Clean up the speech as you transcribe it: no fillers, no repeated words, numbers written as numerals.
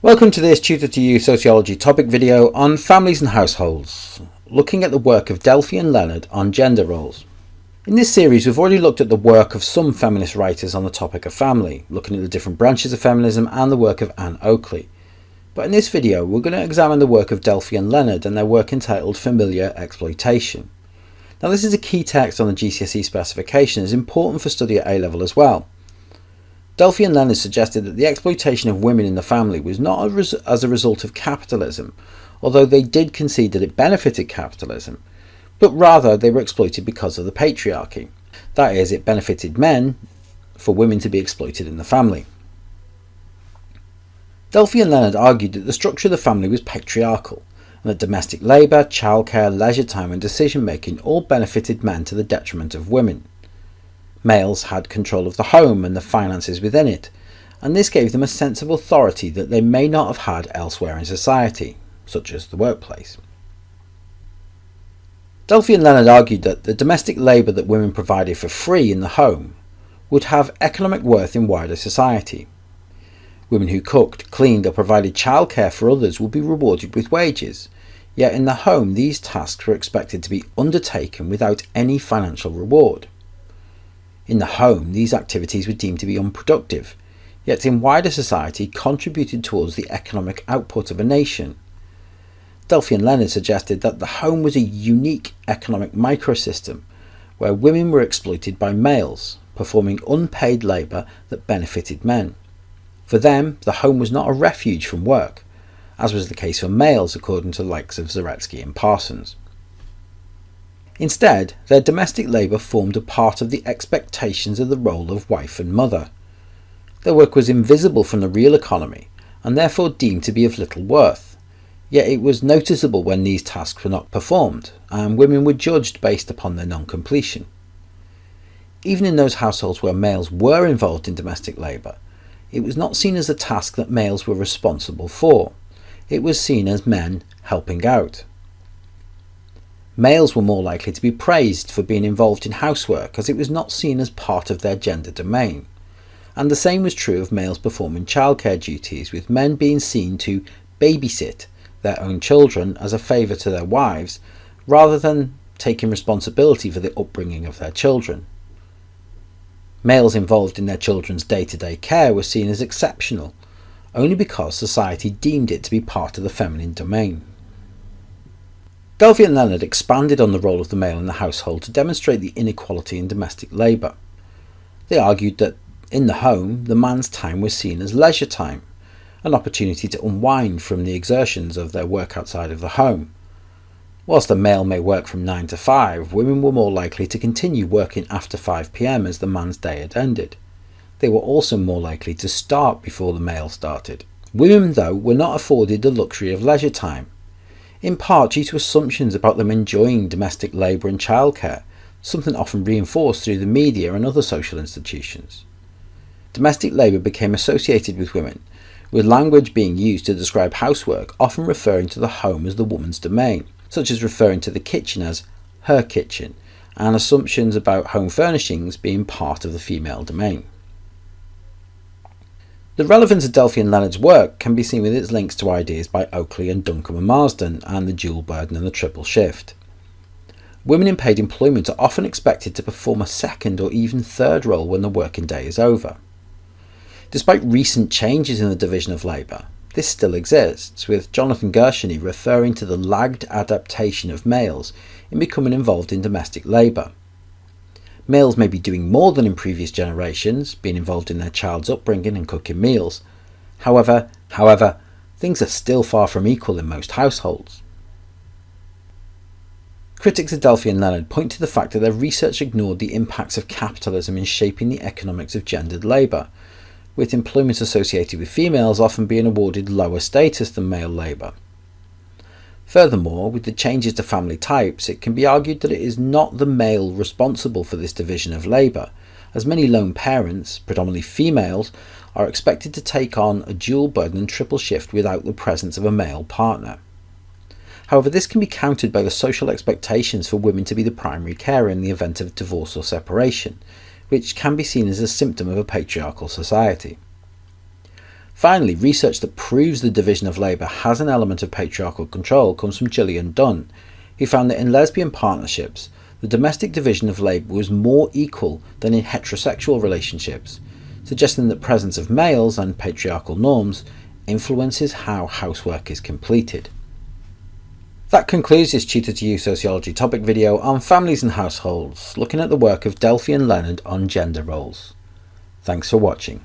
Welcome to this Tutor to You Sociology topic video on families and households, looking at the work of Delphy and Leonard on gender roles. In this series we've already looked at the work of some feminist writers on the topic of family, looking at the different branches of feminism and the work of Anne Oakley. But in this video we're going to examine the work of Delphy and Leonard and their work entitled Familiar Exploitation. Now this is a key text on the GCSE specification and is important for study at A-level as well. Delphy and Leonard suggested that the exploitation of women in the family was not as a result of capitalism, although they did concede that it benefited capitalism, but rather they were exploited because of the patriarchy. That is, it benefited men for women to be exploited in the family. Delphy and Leonard argued that the structure of the family was patriarchal, and that domestic labour, childcare, leisure time and decision making all benefited men to the detriment of women. Males had control of the home and the finances within it, and this gave them a sense of authority that they may not have had elsewhere in society, such as the workplace. Delphy and Leonard argued that the domestic labour that women provided for free in the home would have economic worth in wider society. Women who cooked, cleaned or provided childcare for others would be rewarded with wages, yet in the home these tasks were expected to be undertaken without any financial reward. In the home, these activities were deemed to be unproductive, yet in wider society contributed towards the economic output of a nation. Delphy and Leonard suggested that the home was a unique economic microsystem where women were exploited by males, performing unpaid labour that benefited men. For them, the home was not a refuge from work, as was the case for males according to the likes of Zaretsky and Parsons. Instead, their domestic labour formed a part of the expectations of the role of wife and mother. Their work was invisible from the real economy and therefore deemed to be of little worth, yet it was noticeable when these tasks were not performed, and women were judged based upon their non-completion. Even in those households where males were involved in domestic labour, it was not seen as a task that males were responsible for. It was seen as men helping out. Males were more likely to be praised for being involved in housework as it was not seen as part of their gender domain. And the same was true of males performing childcare duties, with men being seen to babysit their own children as a favour to their wives, rather than taking responsibility for the upbringing of their children. Males involved in their children's day-to-day care were seen as exceptional, only because society deemed it to be part of the feminine domain. Delphy and Leonard expanded on the role of the male in the household to demonstrate the inequality in domestic labour. They argued that in the home, the man's time was seen as leisure time, an opportunity to unwind from the exertions of their work outside of the home. Whilst the male may work from 9 to 5, women were more likely to continue working after 5 p.m. as the man's day had ended. They were also more likely to start before the male started. Women, though, were not afforded the luxury of leisure time, in part due to assumptions about them enjoying domestic labour and childcare, something often reinforced through the media and other social institutions. Domestic labour became associated with women, with language being used to describe housework often referring to the home as the woman's domain, such as referring to the kitchen as her kitchen, and assumptions about home furnishings being part of the female domain. The relevance of Delphy and Leonard's work can be seen with its links to ideas by Oakley and Duncombe and Marsden and the dual burden and the triple shift. Women in paid employment are often expected to perform a second or even third role when the working day is over. Despite recent changes in the division of labour, this still exists, with Jonathan Gershony referring to the lagged adaptation of males in becoming involved in domestic labour. Males may be doing more than in previous generations, being involved in their child's upbringing and cooking meals. However, things are still far from equal in most households. Critics of Delphy and Leonard point to the fact that their research ignored the impacts of capitalism in shaping the economics of gendered labour, with employment associated with females often being awarded lower status than male labour. Furthermore, with the changes to family types, it can be argued that it is not the male responsible for this division of labour, as many lone parents, predominantly females, are expected to take on a dual burden and triple shift without the presence of a male partner. However, this can be countered by the social expectations for women to be the primary carer in the event of divorce or separation, which can be seen as a symptom of a patriarchal society. Finally, research that proves the division of labour has an element of patriarchal control comes from Gillian Dunn, who found that in lesbian partnerships, the domestic division of labour was more equal than in heterosexual relationships, suggesting that the presence of males and patriarchal norms influences how housework is completed. That concludes this Tutor to You Sociology topic video on families and households, looking at the work of Delphy and Leonard on gender roles. Thanks for watching.